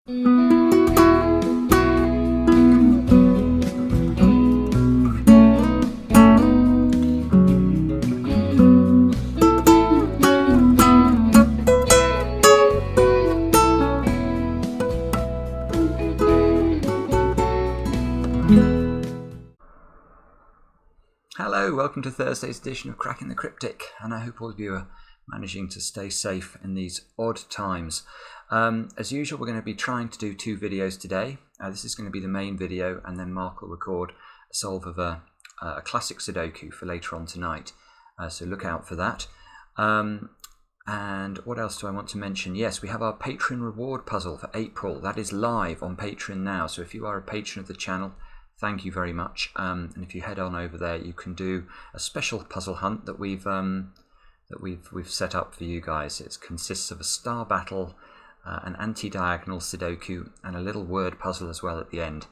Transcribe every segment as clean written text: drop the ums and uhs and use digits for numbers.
Hello, welcome to Thursday's edition of Cracking the Cryptic, and I hope all of you are managing to stay safe in these odd times. As usual, we're going to be trying to do 2 videos today. This is going to be the main video, and then Mark will record a solve of a classic Sudoku for later on tonight, so look out for that. And what else do I want to mention? Yes, we have our Patreon reward puzzle for April. That is live on Patreon now, so if you are a patron of the channel, thank you very much. And if you head on over there, you can do a special puzzle hunt that we've set up for you guys. It consists of a star battle, an anti-diagonal Sudoku, and a little word puzzle as well at the end.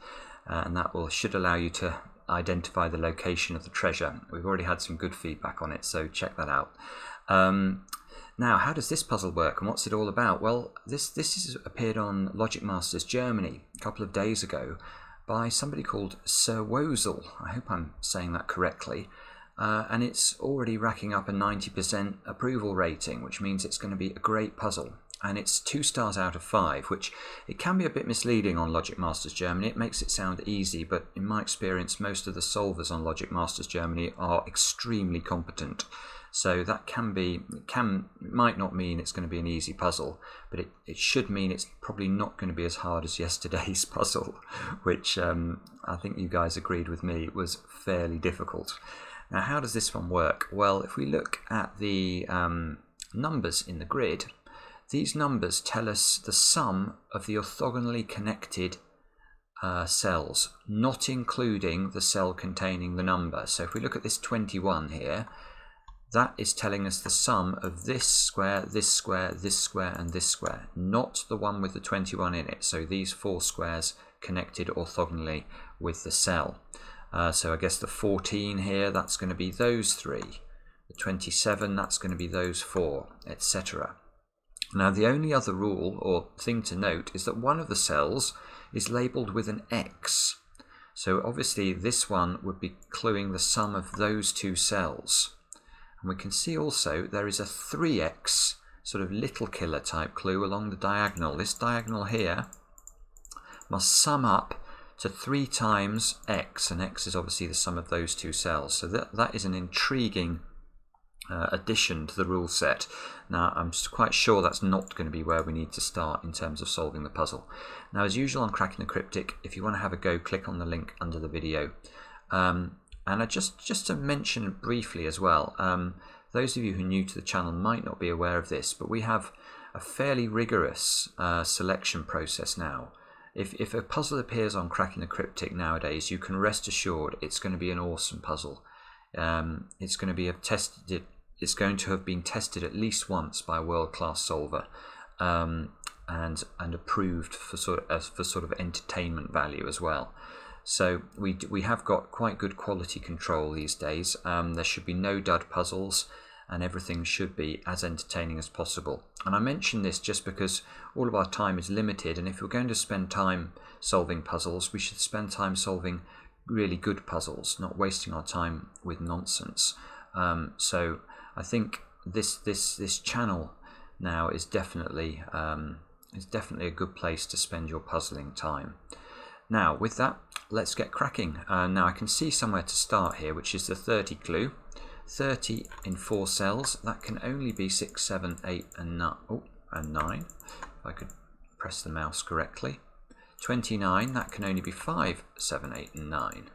And that should allow you to identify the location of the treasure. We've already had some good feedback on it, so check that out. Now, how does this puzzle work, and what's it all about? Well, this has appeared on Logic Masters Germany a couple of days ago, by somebody called Sir Woezel. I hope I'm saying that correctly. And it's already racking up a 90% approval rating, which means it's going to be a great puzzle. And it's 2 stars out of 5, which it can be a bit misleading on Logic Masters Germany. It makes it sound easy, but in my experience, most of the solvers on Logic Masters Germany are extremely competent. So that might not mean it's going to be an easy puzzle, but it should mean it's probably not going to be as hard as yesterday's puzzle, which I think you guys agreed with me was fairly difficult. Now, how does this one work? Well, if we look at the numbers in the grid, these numbers tell us the sum of the orthogonally connected cells, not including the cell containing the number. So if we look at this 21 here, that is telling us the sum of this square, this square, this square, and this square, not the one with the 21 in it. So these 4 squares connected orthogonally with the cell. So I guess the 14 here, that's going to be those 3. The 27, that's going to be those 4, etc. Now, the only other rule or thing to note is that one of the cells is labelled with an X. So obviously this one would be cluing the sum of those 2 cells. And we can see also there is a 3x sort of little killer type clue along the diagonal. This diagonal here must sum up to 3 times x, and x is obviously the sum of those 2 cells. So that is an intriguing addition to the rule set. Now, I'm quite sure that's not going to be where we need to start in terms of solving the puzzle. Now, as usual on Cracking the Cryptic, if you want to have a go, click on the link under the video. And just to mention briefly as well, those of you who are new to the channel might not be aware of this, but we have a fairly rigorous selection process now. If a puzzle appears on Cracking the Cryptic nowadays, you can rest assured it's going to be an awesome puzzle. It's going to have been tested at least once by a world-class solver, and approved for sort of entertainment value as well. So we have got quite good quality control these days. There should be no dud puzzles, and everything should be as entertaining as possible. And I mention this just because all of our time is limited, and if we're going to spend time solving puzzles, we should spend time solving really good puzzles, not wasting our time with nonsense. So I think this channel now is definitely a good place to spend your puzzling time. Now, with that, let's get cracking. Now, I can see somewhere to start here, which is the 30 clue. 30 in 4 cells. That can only be 6, 7, 8, and 9. Oh, and 9. If I could press the mouse correctly. 29. That can only be 5, 7, 8, and 9.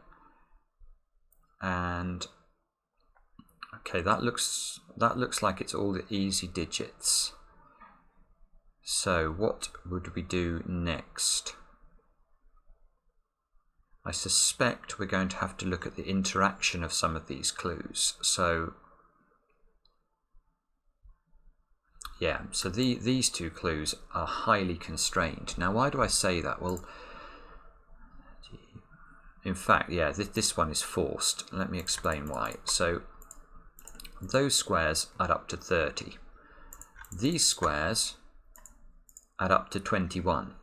And okay, that looks like it's all the easy digits. So, what would we do next? I suspect we're going to have to look at the interaction of some of these clues. So, yeah, so these 2 clues are highly constrained. Now, why do I say that? Well, in fact, yeah, this one is forced. Let me explain why. So, those squares add up to 30. These squares add up to 21.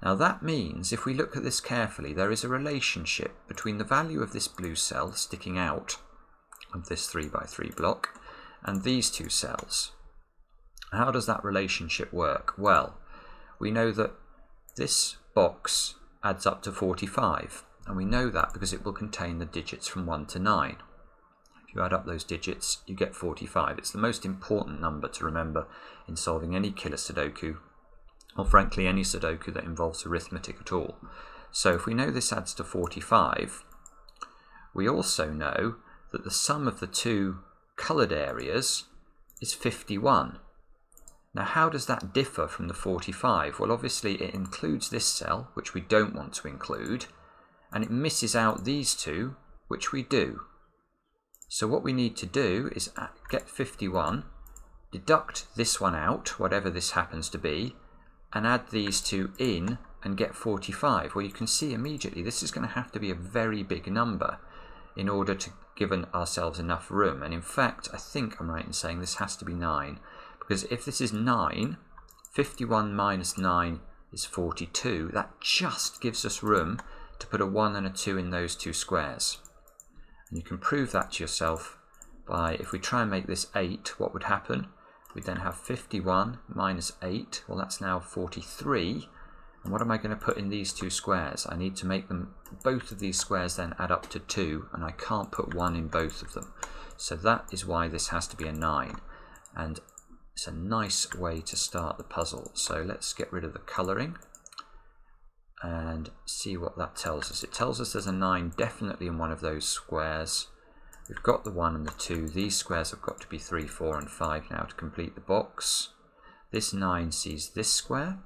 Now that means, if we look at this carefully, there is a relationship between the value of this blue cell sticking out of this 3x3 block and these two cells. How does that relationship work? Well, we know that this box adds up to 45, and we know that because it will contain the digits from 1 to 9. If you add up those digits, you get 45. It's the most important number to remember in solving any killer Sudoku, or frankly any Sudoku that involves arithmetic at all. So if we know this adds to 45, we also know that the sum of the two coloured areas is 51. Now how does that differ from the 45? Well, obviously it includes this cell, which we don't want to include, and it misses out these two, which we do. So what we need to do is get 51, deduct this one out, whatever this happens to be, and add these two in and get 45. Well, you can see immediately this is going to have to be a very big number in order to give ourselves enough room. And in fact, I think I'm right in saying this has to be 9. Because if this is 9, 51 minus 9 is 42. That just gives us room to put a 1 and a 2 in those two squares. And you can prove that to yourself by, if we try and make this 8, what would happen? We'd then have 51 minus 8. Well, that's now 43. And what am I going to put in these two squares? I need to make them, both of these squares then add up to 2, and I can't put 1 in both of them. So that is why this has to be a 9. And it's a nice way to start the puzzle. So let's get rid of the colouring and see what that tells us. It tells us there's a 9 definitely in one of those squares. We've got the 1 and the 2. These squares have got to be 3, 4 and 5 now to complete the box. This 9 sees this square.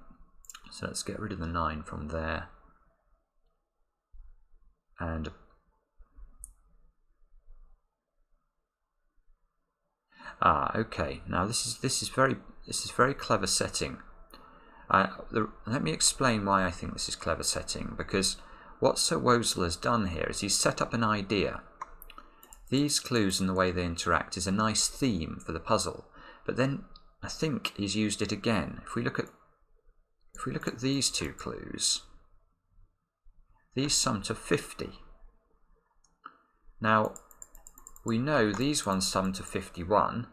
So let's get rid of the 9 from there. And okay. Now this is very clever setting. Let me explain why I think this is clever setting. Because what Sir Woezel has done here is he's set up an idea. These clues and the way they interact is a nice theme for the puzzle. But then I think he's used it again. If we look at these two clues, these sum to 50. Now, we know these ones sum to 51,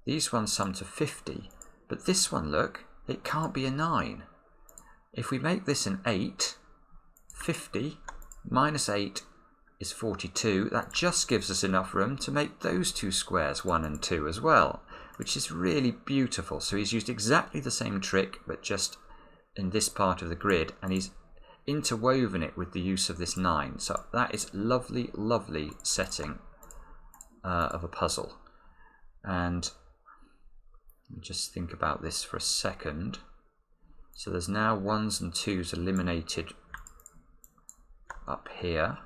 these ones sum to 50, but this one, look, it can't be a 9. If we make this an 8, 50 minus 8 is 42. That just gives us enough room to make those two squares 1 and 2 as well, which is really beautiful. So he's used exactly the same trick, but just in this part of the grid, and he's interwoven it with the use of this 9. So that is lovely, lovely setting of a puzzle. And just think about this for a second. So there's now 1s and 2s eliminated up here.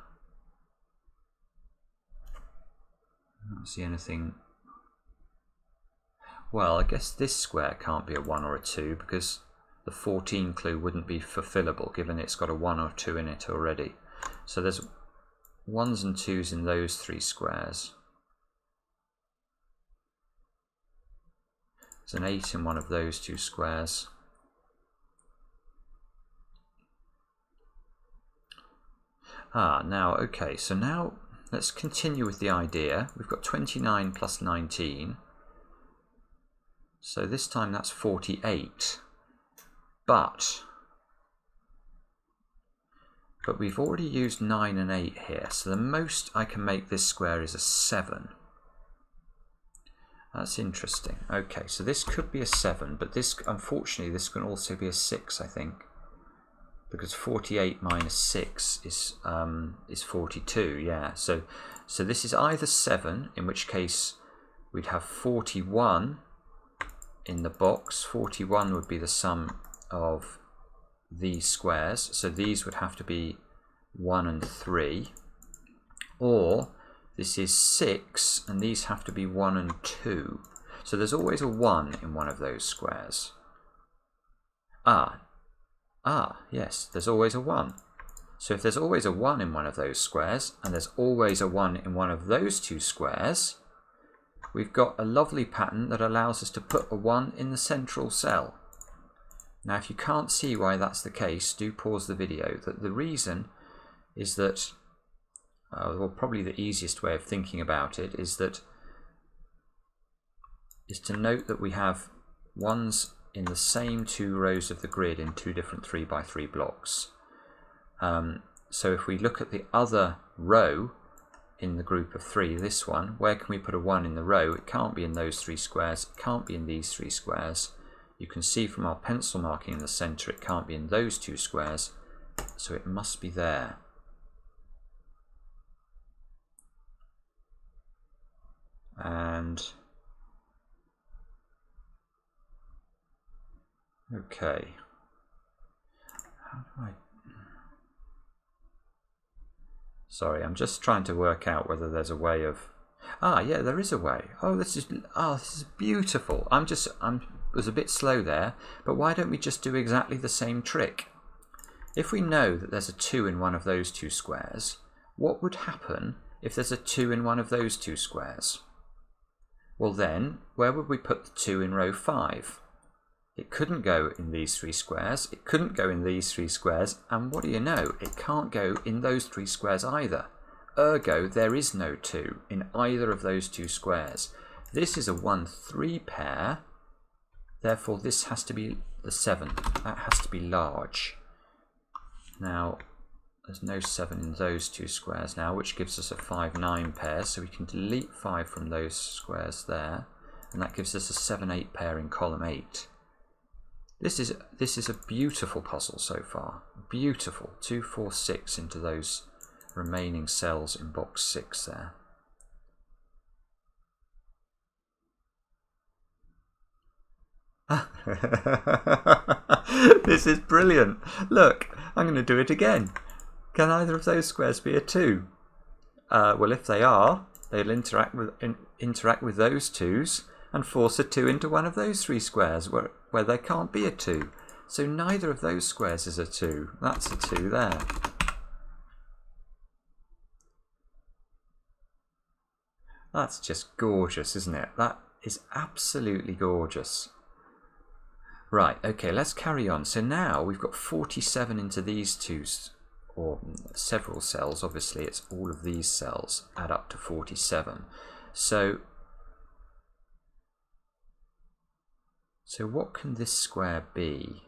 I don't see anything. Well, I guess this square can't be a 1 or a 2 because the 14 clue wouldn't be fulfillable given it's got a 1 or 2 in it already. So there's 1s and 2s in those 3 squares. There's an 8 in one of those 2 squares. Now, okay, so now let's continue with the idea. We've got 29 plus 19. So this time that's 48. But we've already used 9 and 8 here. So the most I can make this square is a 7. That's interesting. Okay, so this could be a 7, but this, unfortunately, this can also be a 6, I think. Because 48 minus 6 is 42, yeah. So this is either 7, in which case we'd have 41 in the box. 41 would be the sum of these squares. So these would have to be 1 and 3. Or this is 6, and these have to be 1 and 2. So there's always a 1 in one of those squares. Yes, there's always a 1. So if there's always a 1 in one of those squares, and there's always a 1 in one of those 2 squares, we've got a lovely pattern that allows us to put a 1 in the central cell. Now if you can't see why that's the case, do pause the video. The reason is that, well, probably the easiest way of thinking about it is to note that we have ones in the same 2 rows of the grid in 2 different 3x3 blocks. So if we look at the other row in the group of 3, this one, where can we put a 1 in the row? It can't be in those 3 squares, it can't be in these 3 squares. You can see from our pencil marking in the centre it can't be in those 2 squares, so it must be there. And okay, how do I... Sorry, I'm just trying to work out whether there's a way of... Ah, yeah, there is a way. Oh, this is beautiful. I was a bit slow there, but why don't we just do exactly the same trick? If we know that there's a 2 in one of those 2 squares, what would happen if there's a 2 in one of those 2 squares? Well then, where would we put the 2 in row 5? It couldn't go in these 3 squares, it couldn't go in these 3 squares, and what do you know? It can't go in those 3 squares either. Ergo, there is no 2 in either of those 2 squares. This is a 1-3 pair, therefore this has to be the 7. That has to be large. Now, there's no 7 in those 2 squares now, which gives us a 5-9 pair, so we can delete 5 from those squares there, and that gives us a 7-8 pair in column 8. This is a beautiful puzzle so far. Beautiful. 2, 4, 6 into those remaining cells in box 6 there. This is brilliant. Look, I'm going to do it again. Can either of those squares be a 2? Well, if they are, they'll interact with those 2's and force a 2 into one of those 3 squares where there can't be a 2. So neither of those squares is a 2. That's a 2 there. That's just gorgeous, isn't it? That is absolutely gorgeous. Right, okay, let's carry on. So now we've got 47 into these 2, or several cells. Obviously, it's all of these cells add up to 47. So what can this square be?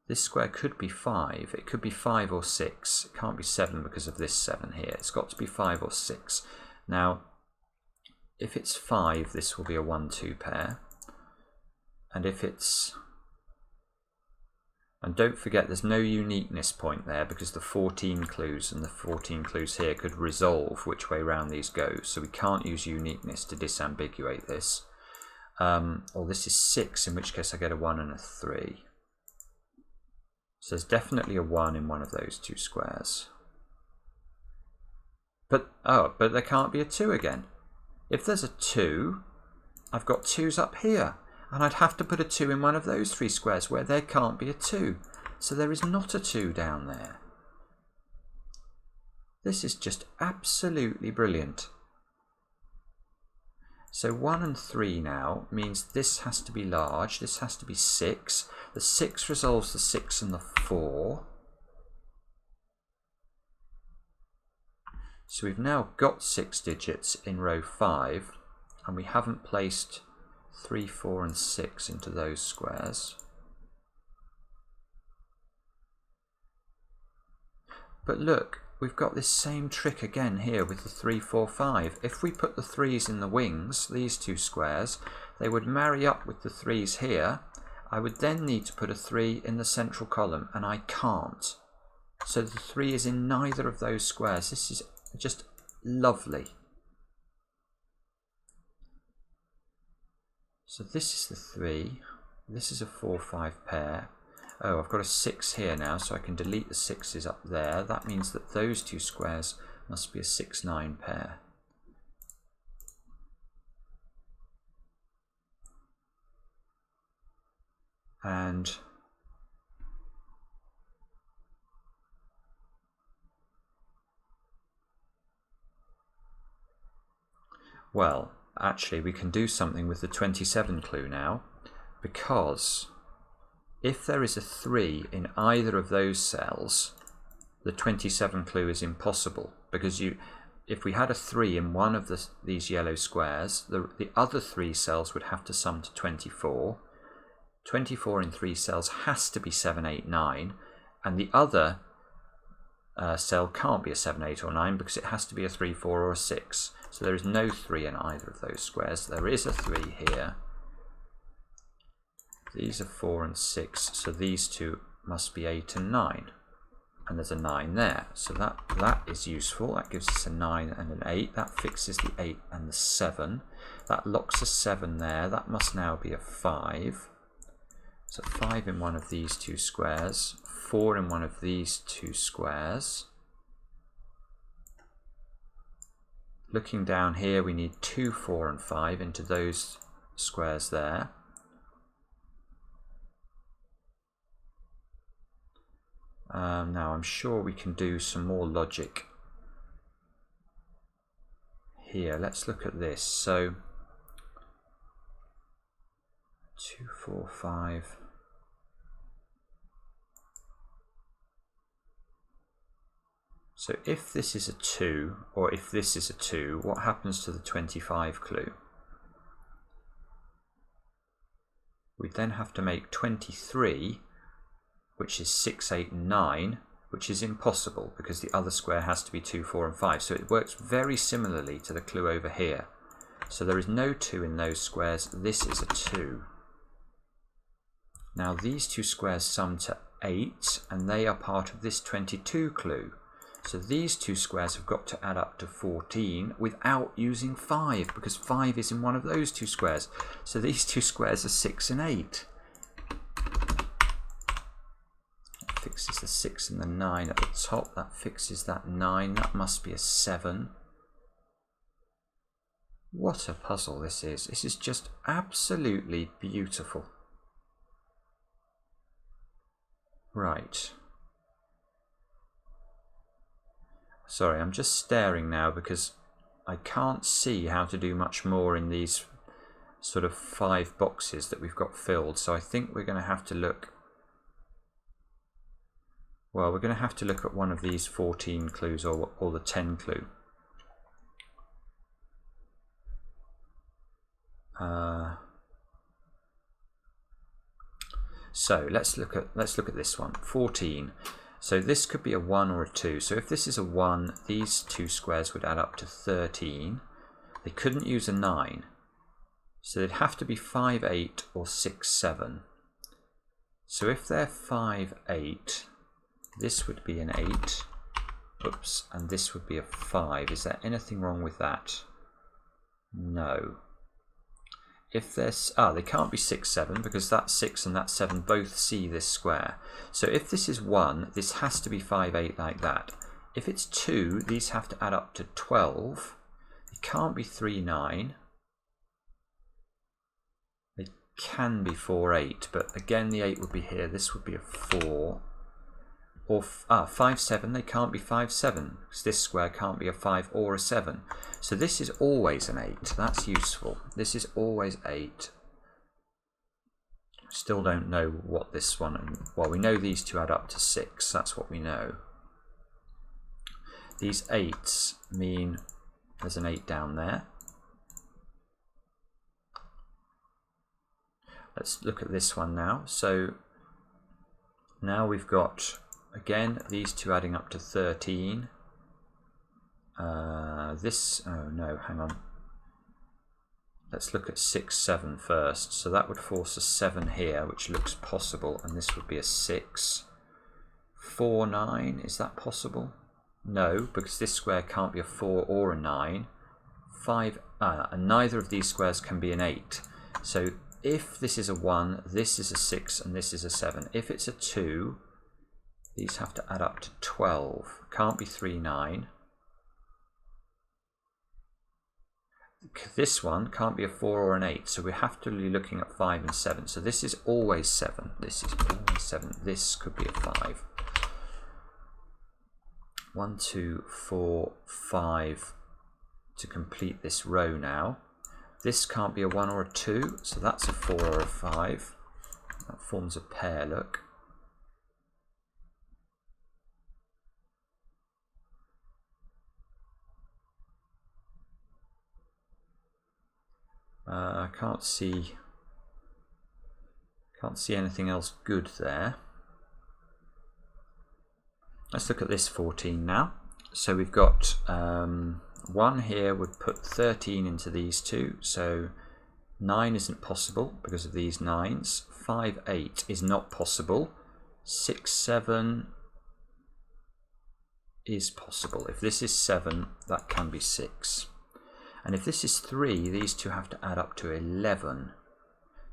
This square could be 5. It could be 5 or 6. It can't be 7 because of this 7 here. It's got to be 5 or 6. Now, if it's 5, this will be a 1-2 pair. And if it's... And don't forget, there's no uniqueness point there because the 14 clues and the 14 clues here could resolve which way round these go. So we can't use uniqueness to disambiguate this. Or this is 6, in which case I get a 1 and a 3. So there's definitely a 1 in one of those 2 squares. But there can't be a 2 again. If there's a 2, I've got 2's up here. And I'd have to put a 2 in one of those 3 squares where there can't be a 2. So there is not a 2 down there. This is just absolutely brilliant. So 1 and 3 now means this has to be large. This has to be 6. The 6 resolves the 6 and the 4. So we've now got 6 digits in row 5, and we haven't placed 3, 4 and 6 into those squares. But look, we've got this same trick again here with the 3, 4, 5. If we put the 3's in the wings, these 2 squares, they would marry up with the 3's here. I would then need to put a 3 in the central column, and I can't. So the 3 is in neither of those squares. This is just lovely. So this is the 3, this is a 4, 5 pair. Oh, I've got a 6 here now, so I can delete the 6's up there. That means that those 2 squares must be a 6, 9 pair. And well, actually we can do something with the 27 clue now, because if there is a 3 in either of those cells, the 27 clue is impossible, because if we had a 3 in one of these yellow squares, the other 3 cells would have to sum to 24. 24 in 3 cells has to be 7, 8, 9, and the other cell can't be a 7, 8 or 9 because it has to be a 3, 4 or a 6. So there is no 3 in either of those squares. There is a 3 here. These are 4 and 6, so these two must be 8 and 9. And there's a 9 there. So that is useful. That gives us a 9 and an 8. That fixes the 8 and the 7. That locks a 7 there. That must now be a 5. So 5 in one of these two squares. 4 in one of these two squares. Looking down here, we need 2, 4 and 5 into those squares there. Now I'm sure we can do some more logic here. Let's look at this. So 2, 4, 5. So if this is a 2, or if this is a 2, what happens to the 25 clue? We then have to make 23, which is 6, 8 and 9, which is impossible because the other square has to be 2, 4 and 5. So it works very similarly to the clue over here. So there is no 2 in those squares. This is a 2. Now these two squares sum to 8, and they are part of this 22 clue. So these two squares have got to add up to 14 without using 5, because 5 is in one of those two squares. So these two squares are 6 and 8. That fixes the 6 and the 9 at the top. That fixes that 9. That must be a 7. What a puzzle this is. This is just absolutely beautiful. Right. Sorry, I'm just staring now because I can't see how to do much more in these sort of 5 boxes that we've got filled. So I think we're going to have to look, well, we're going to have to look at one of these 14 clues or the 10 clue. So let's look at this one, 14. So this could be a 1 or a 2. So if this is a 1, these two squares would add up to 13. They couldn't use a 9. So they'd have to be 5, 8 or 6, 7. So if they're 5, 8, this would be an 8. Oops, and this would be a 5. Is there anything wrong with that? No. If there's, they can't be 6, 7 because that 6 and that 7 both see this square. So if this is 1, this has to be 5, 8 like that. If it's 2, these have to add up to 12. It can't be 3, 9. It can be 4, 8, but again the 8 would be here. This would be a 4. Or 5, 7, they can't be 5, 7 because this square can't be a 5 or a 7. So this is always an 8. That's useful. This is always 8. Still don't know what this one, well, we know these two add up to 6. That's what we know. These 8s mean there's an 8 down there. Let's look at this one now. So now we've got, again, these two adding up to 13. Oh no, hang on. Let's look at 6, 7 first. So that would force a 7 here, which looks possible, and this would be a 6. 4, 9, is that possible? No, because this square can't be a 4 or a 9. 5, and neither of these squares can be an 8. So if this is a 1, this is a 6, and this is a 7. If it's a 2, these have to add up to 12. Can't be 3, 9. This one can't be a 4 or an 8, so we have to be looking at 5 and 7. So this is always 7. This is always 7. This could be a 5. 1, 2, 4, 5 to complete this row now. This can't be a 1 or a 2, so that's a 4 or a 5. That forms a pair, look. I can't see anything else good there. Let's look at this 14 now. So we've got 1 here would put 13 into these two, so 9 isn't possible because of these 9s. 5, 8 is not possible. 6, 7 is possible. If this is 7, that can be 6. And if this is 3, these two have to add up to 11.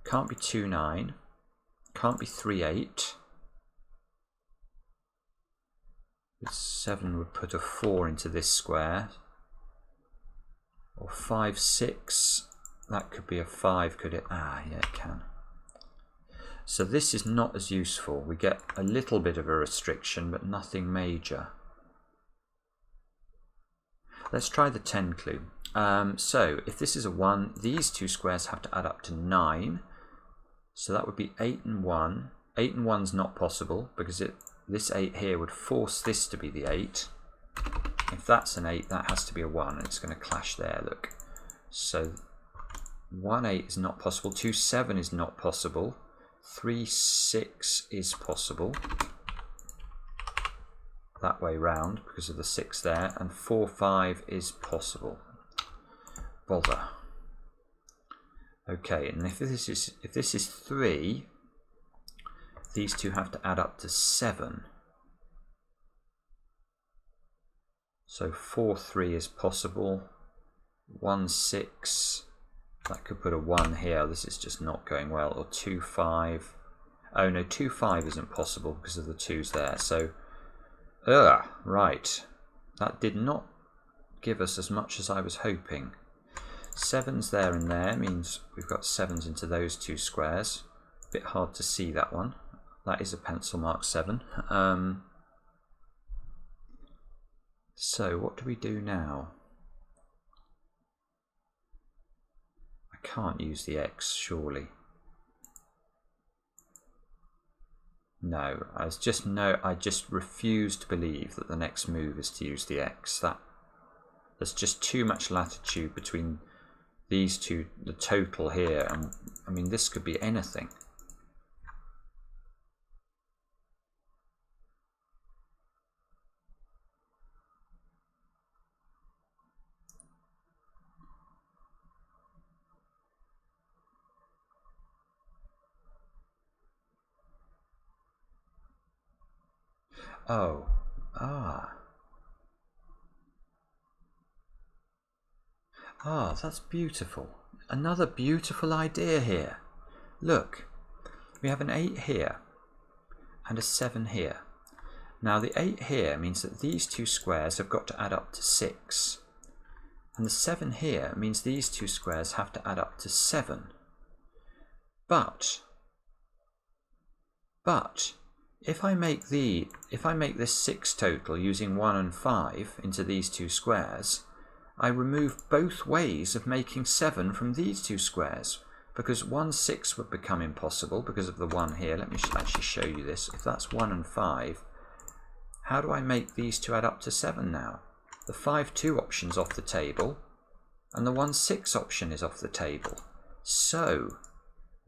Can't be 2, 9. Can't be 3, 8. 7 would put a 4 into this square. Or 5, 6. That could be a 5, could it? Ah, yeah, it can. So this is not as useful. We get a little bit of a restriction, but nothing major. Let's try the 10 clue. So if this is a 1, these two squares have to add up to 9. So that would be 8 and 1. 8 and 1's not possible because this 8 here would force this to be the 8. If that's an 8, that has to be a 1, and it's going to clash there, look. So 1, 8 is not possible. 2, 7 is not possible. 3, 6 is possible. That way round because of the 6 there. And 4, 5 is possible. Bother. Okay, and if this is 3, these two have to add up to 7. So 4, 3 is possible. 1, 6. That could put a 1 here. This is just not going well. Or 2, 5. Oh no, 2, 5 isn't possible because of the 2's there. So, right. That did not give us as much as I was hoping. 7's there and there means we've got 7's into those two squares. A bit hard to see that one. That is a pencil mark 7. So what do we do now? I can't use the X, surely. No, I just refuse to believe that the next move is to use the X. There's just too much latitude between these two, the total here, and I mean this could be anything. Oh, that's beautiful. Another beautiful idea here. Look, we have an 8 here and a 7 here. Now the 8 here means that these two squares have got to add up to 6. And the 7 here means these two squares have to add up to 7. But if I make this 6 total using 1 and 5 into these two squares, I remove both ways of making 7 from these two squares, because 1, 6 would become impossible because of the 1 here. Let me actually show you this. If that's 1 and 5, how do I make these two add up to 7 now? The 5, 2 option's off the table, and the 1, 6 option is off the table. So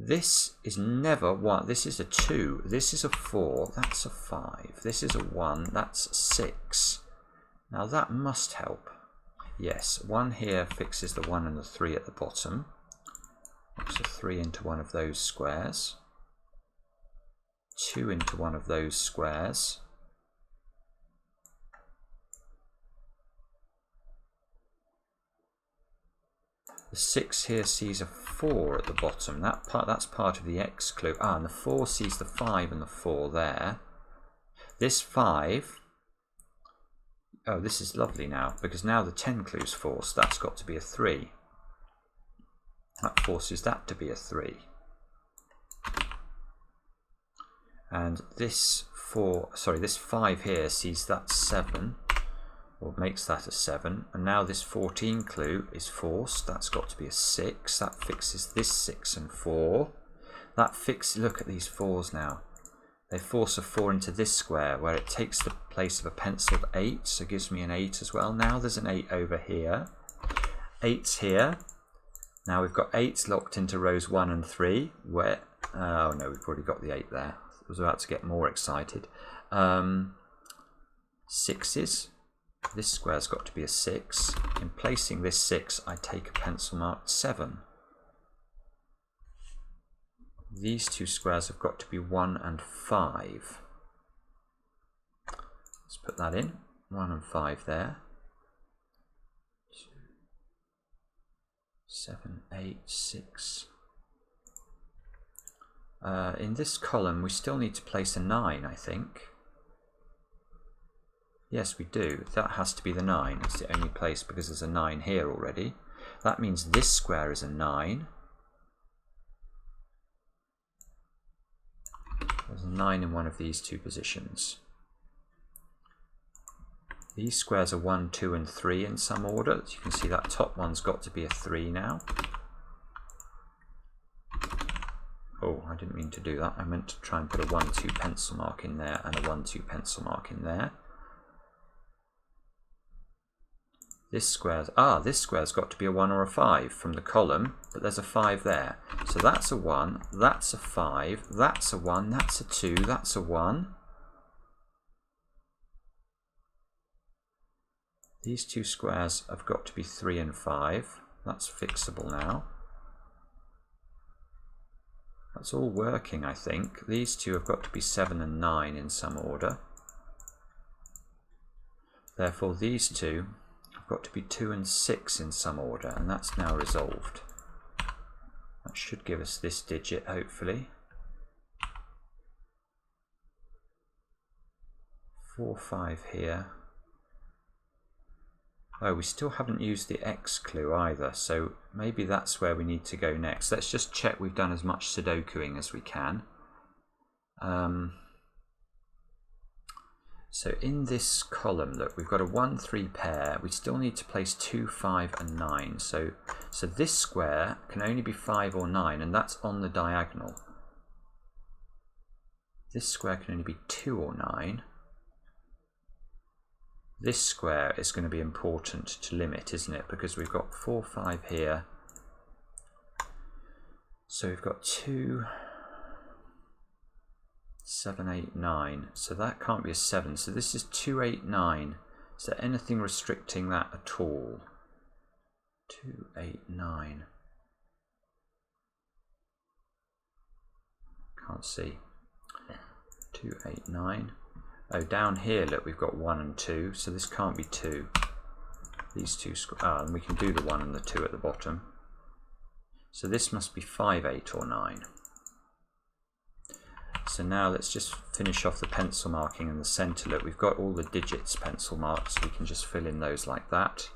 this is never 1. This is a 2. This is a 4. That's a 5. This is a 1. That's 6. Now that must help. Yes, 1 here fixes the 1 and the 3 at the bottom. Puts a 3 into one of those squares. 2 into one of those squares. The 6 here sees a 4 at the bottom. That's part of the X clue. And the 4 sees the 5 and the 4 there. This 5... Oh, this is lovely now, because now the 10 clue's forced. That's got to be a 3. That forces that to be a 3. And this 5 here sees that 7, or makes that a 7. And now this 14 clue is forced. That's got to be a 6. That fixes this 6 and 4. That fix. Look at these 4s now. They force a 4 into this square where it takes the place of a penciled 8, so it gives me an 8 as well. Now there's an 8 over here. 8's here. Now we've got 8's locked into rows 1 and 3. Where? Oh no, we've already got the 8 there. I was about to get more excited. 6's. This square's got to be a 6. In placing this 6, I take a pencil marked 7. These 2 squares have got to be 1 and 5. Let's put that in. 1 and 5 there. 2, 7, 8, 6. In this column, we still need to place a 9, I think. Yes, we do. That has to be the 9. It's the only place because there's a 9 here already. That means this square is a 9. There's a 9 in one of these 2 positions. These squares are 1, 2 and 3 in some order. As you can see, that top one's got to be a 3 now. Oh, I didn't mean to do that. I meant to try and put a 1, 2 pencil mark in there and a 1, 2 pencil mark in there. This square's got to be a 1 or a 5 from the column, but there's a 5 there. So that's a 1, that's a 5, that's a 1, that's a 2, that's a 1. These 2 squares have got to be 3 and 5. That's fixable now. That's all working, I think. These 2 have got to be 7 and 9 in some order. Therefore, these 2 got to be 2 and 6 in some order, and that's now resolved. That should give us this digit, hopefully. 4, 5 here. Oh, we still haven't used the X clue either, so maybe that's where we need to go next. Let's just check we've done as much Sudokuing as we can. So in this column, look, we've got a 1, 3 pair. We still need to place 2, 5 and 9. So this square can only be 5 or 9, and that's on the diagonal. This square can only be 2 or 9. This square is going to be important to limit, isn't it? Because we've got 4, 5 here. So we've got 2... 7, 8, 9. So that can't be a 7. So this is 2, 8, 9. Is there anything restricting that at all? 2, 8, 9. Can't see. 2, 8, 9. Oh, down here, look, we've got 1 and 2. So this can't be 2. These 2, and we can do the 1 and the 2 at the bottom. So this must be 5, 8 or 9. So now let's just finish off the pencil marking in the centre. Look, we've got all the digits pencil marked, so we can just fill in those like that.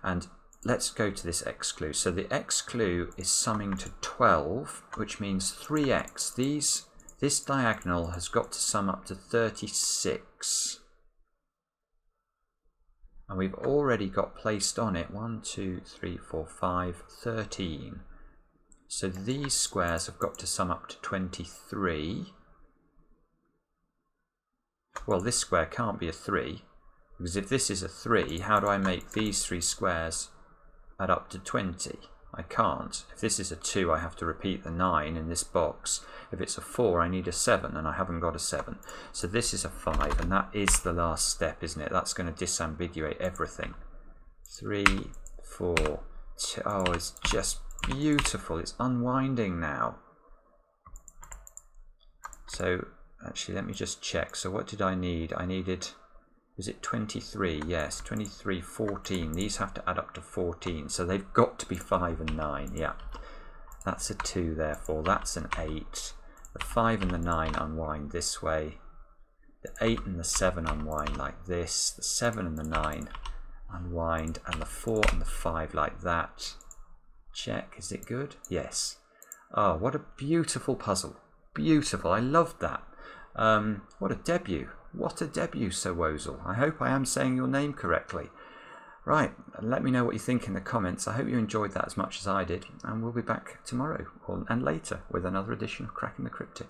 And let's go to this X clue. So the X clue is summing to 12, which means 3x. This diagonal has got to sum up to 36. And we've already got placed on it 1, 2, 3, 4, 5, 13. So these squares have got to sum up to 23. Well, this square can't be a 3, because if this is a 3, how do I make these 3 squares add up to 20? I can't. If this is a 2, I have to repeat the 9 in this box. If it's a 4, I need a 7, and I haven't got a 7. So this is a 5, and that is the last step, isn't it? That's going to disambiguate everything. 3, 4, 2. Oh, it's just beautiful. It's unwinding now. So actually, let me just check. So what did I need? I needed, was it 23? Yes, 23, 14. These have to add up to 14. So they've got to be 5 and 9. Yeah, that's a 2 therefore. That's an 8. The 5 and the 9 unwind this way. The 8 and the 7 unwind like this. The 7 and the 9 unwind. And the 4 and the 5 like that. Check. Is it good? Yes. Oh, what a beautiful puzzle. Beautiful. I loved that. What a debut. What a debut, Sir Woezel. I hope I am saying your name correctly. Right, let me know what you think in the comments. I hope you enjoyed that as much as I did, and we'll be back tomorrow and later with another edition of Cracking the Cryptic.